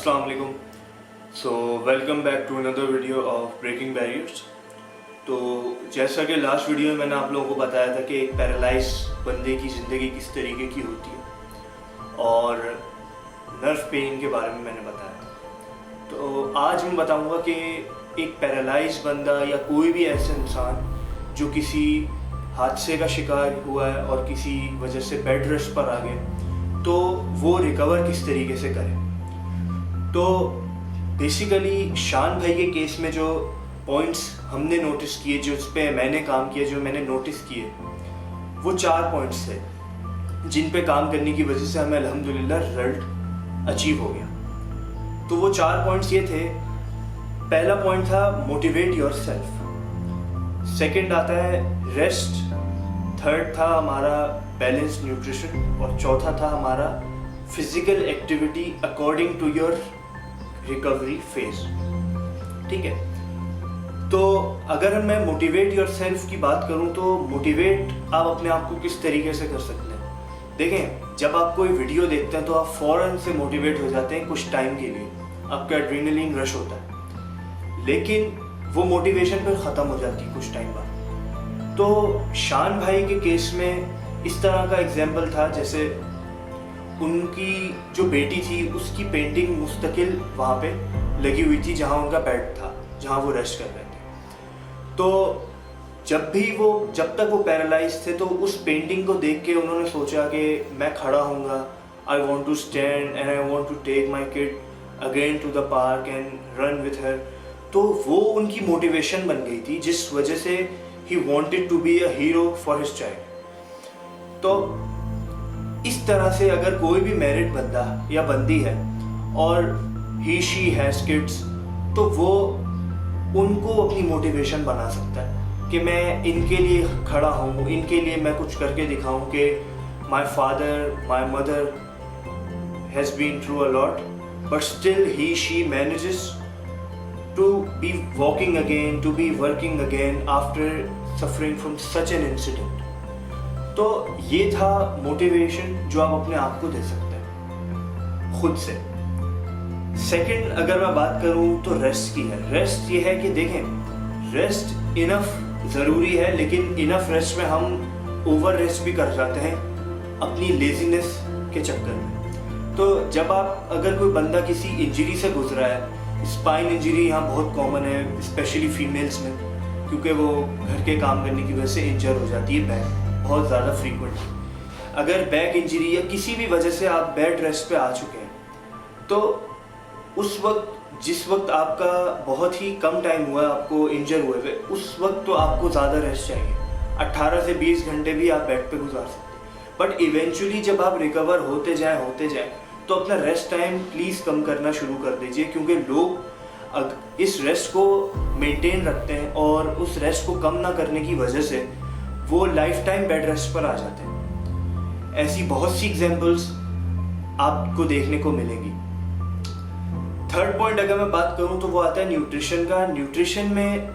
अस्सलाम वालेकुम। So welcome back to another video of breaking barriers. तो जैसा कि लास्ट वीडियो में मैंने आप लोगों को बताया था कि एक पैरालाइज बंदे की ज़िंदगी किस तरीके की होती है और नर्व पेन के बारे में मैंने बताया। तो आज मैं बताऊंगा कि एक पैरालाइज बंदा या कोई भी ऐसा इंसान जो किसी हादसे का शिकार हुआ है और किसी वजह से बेड रेस्ट पर आ गया, तो वो रिकवर किस तरीके से करे। तो बेसिकली शान भाई के केस में जो पॉइंट्स हमने नोटिस किए, जो उस पर मैंने काम किया, जो मैंने नोटिस किए, वो 4 पॉइंट्स थे जिन पे काम करने की वजह से हमें अल्हम्दुलिल्लाह रिजल्ट अचीव हो गया। तो वो 4 पॉइंट्स ये थे। पहला पॉइंट था मोटिवेट योरसेल्फ, सेकंड आता है रेस्ट, थर्ड था हमारा बैलेंस न्यूट्रिशन और चौथा था हमारा physical activity according to your recovery phase. ठीक है, तो अगर मैं मोटिवेट योरसेल्फ की बात करूं तो मोटिवेट आप अपने आप को किस तरीके से कर सकते हैं। देखें, जब आप कोई वीडियो देखते हैं तो आप फौरन से मोटिवेट हो जाते हैं कुछ टाइम के लिए, आपका एड्रेनलिन रश होता है, लेकिन वो मोटिवेशन फिर ख़त्म हो जाती है कुछ टाइम बाद। तो शान भाई के केस में इस तरह का एग्जाम्पल था, जैसे उनकी जो बेटी थी उसकी पेंटिंग मुस्तकिल वहाँ पे लगी हुई थी जहाँ उनका बेड था, जहाँ वो रेस्ट कर रहे थे। तो जब तक वो पैरालाइज थे तो उस पेंटिंग को देख के उन्होंने सोचा कि मैं खड़ा होऊंगा, I want to stand and I want to take my kid again to the park and run with her. तो वो उनकी मोटिवेशन बन गई थी, जिस वजह से he wanted to be a hero for his child. तो इस तरह से अगर कोई भी मैरिड बंदा या बंदी है और ही शी हैज़ किड्स, तो वो उनको अपनी मोटिवेशन बना सकता है कि मैं इनके लिए खड़ा हूँ, इनके लिए मैं कुछ करके दिखाऊं कि my father my mother has been through a lot but still he she manages to be walking again, to be working again after suffering from such an incident. तो ये था मोटिवेशन जो आप अपने आप को दे सकते हैं खुद से। सेकंड अगर मैं बात करूं तो रेस्ट की है। रेस्ट ये है कि देखें, रेस्ट इनफ ज़रूरी है, लेकिन इनफ रेस्ट में हम ओवर रेस्ट भी कर जाते हैं अपनी लेजीनेस के चक्कर में। तो जब आप अगर कोई बंदा किसी इंजरी से गुजरा है, स्पाइन इंजरी यहाँ बहुत कॉमन है स्पेशली फीमेल्स में, क्योंकि वो घर के काम करने की वजह से इंजर हो जाती है बैक बहुत ज़्यादा फ्रीक्वेंट। अगर बैक इंजरी या किसी भी वजह से आप बेड रेस्ट पे आ चुके हैं, तो उस वक्त जिस वक्त आपका बहुत ही कम टाइम हुआ है आपको इंजर हुए, उस वक्त तो आपको ज़्यादा रेस्ट चाहिए। 18 से 20 घंटे भी आप बेड पे गुजार सकते हैं, बट इवेंचुअली जब आप रिकवर होते जाएं तो अपना रेस्ट टाइम प्लीज़ कम करना शुरू कर दीजिए, क्योंकि लोग इस रेस्ट को मेंटेन रखते हैं और उस रेस्ट को कम ना करने की वजह से वो लाइफ टाइम बेड रेस्ट पर आ जाते हैं। ऐसी बहुत सी एग्जांपल्स आपको देखने को मिलेंगी। थर्ड पॉइंट अगर मैं बात करूं तो वो आता है न्यूट्रिशन का। न्यूट्रिशन में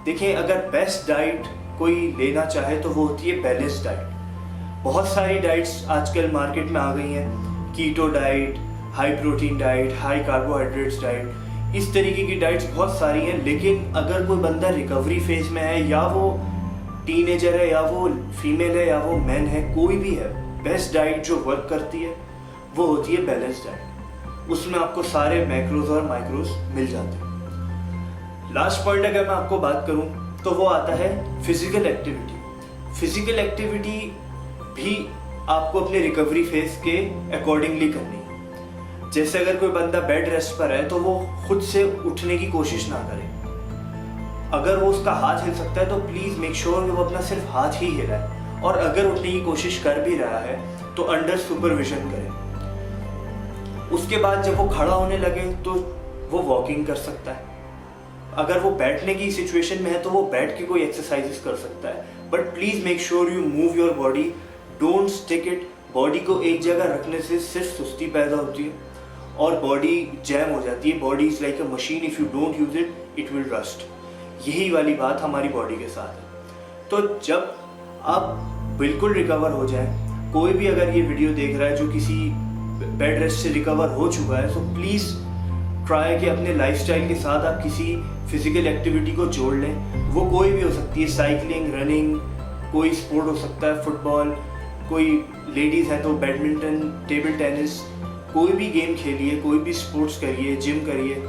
देखें, अगर बेस्ट डाइट कोई लेना चाहे तो वो होती है बैलेंस डाइट। बहुत सारी डाइट्स आजकल मार्केट में आ गई हैं, keto diet, high protein diet, high carbohydrates diet, इस तरीके की डाइट्स बहुत सारी हैं। लेकिन अगर कोई बंदा रिकवरी फेज में है, या वो टीनेजर है, या वो फीमेल है, या वो मैन है, कोई भी है, बेस्ट डाइट जो वर्क करती है वो होती है बैलेंस डाइट। उसमें आपको सारे मैक्रोज और माइक्रोज मिल जाते हैं। लास्ट पॉइंट अगर मैं आपको बात करूं तो वो आता है फिजिकल एक्टिविटी। फिजिकल एक्टिविटी भी आपको अपने रिकवरी फेज के अकॉर्डिंगली करनी है। जैसे अगर कोई बंदा बेड रेस्ट पर है तो वो खुद से उठने की कोशिश ना करे। अगर वो उसका हाथ हिल सकता है तो प्लीज़ मेक श्योर कि वो अपना सिर्फ हाथ ही हिलाए, और अगर उठने की कोशिश कर भी रहा है तो अंडर सुपरविजन करे। उसके बाद जब वो खड़ा होने लगे तो वो वॉकिंग कर सकता है। अगर वो बैठने की सिचुएशन में है तो वो बैठ के कोई एक्सरसाइजेस कर सकता है, but please make sure you move your body, don't stick it. Body को एक जगह रखने से सिर्फ सुस्ती पैदा होती है और बॉडी जैम हो जाती है। Body is like a machine, if you don't use it will rust. यही वाली बात हमारी बॉडी के साथ है। तो जब आप बिल्कुल रिकवर हो जाए, कोई भी अगर ये वीडियो देख रहा है जो किसी बेड रेस्ट से रिकवर हो चुका है, तो प्लीज़ ट्राई कि अपने लाइफस्टाइल के साथ आप किसी फिजिकल एक्टिविटी को जोड़ लें। वो कोई भी हो सकती है, साइकिलिंग, रनिंग, कोई स्पोर्ट हो सकता है, फुटबॉल, कोई लेडीज़ है तो बैडमिंटन, टेबल टेनिस, कोई भी गेम खेलिए, कोई भी स्पोर्ट्स करिए, जिम करिए,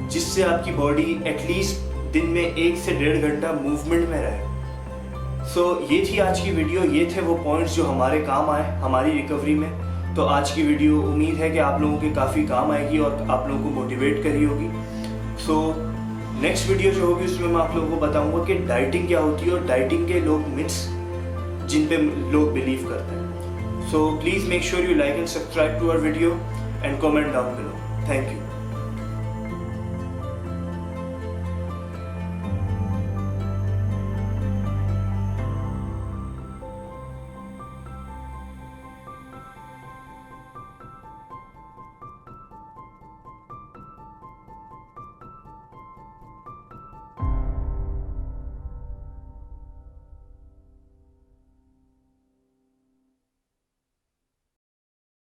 जिससे आपकी बॉडी एटलीस्ट दिन में 1 से 1.5 घंटा मूवमेंट में रहे। सो ये थी आज की वीडियो, ये थे वो पॉइंट्स जो हमारे काम आए हमारी रिकवरी में। तो आज की वीडियो उम्मीद है कि आप लोगों के काफ़ी काम आएगी और आप लोगों को मोटिवेट करी होगी। सो नेक्स्ट वीडियो जो होगी उसमें मैं आप लोगों को बताऊंगा कि डाइटिंग क्या होती है और डाइटिंग के लोग मिथ्स जिन पे लोग बिलीव करते हैं। So please make sure you like and subscribe to our video and comment down below. Thank you.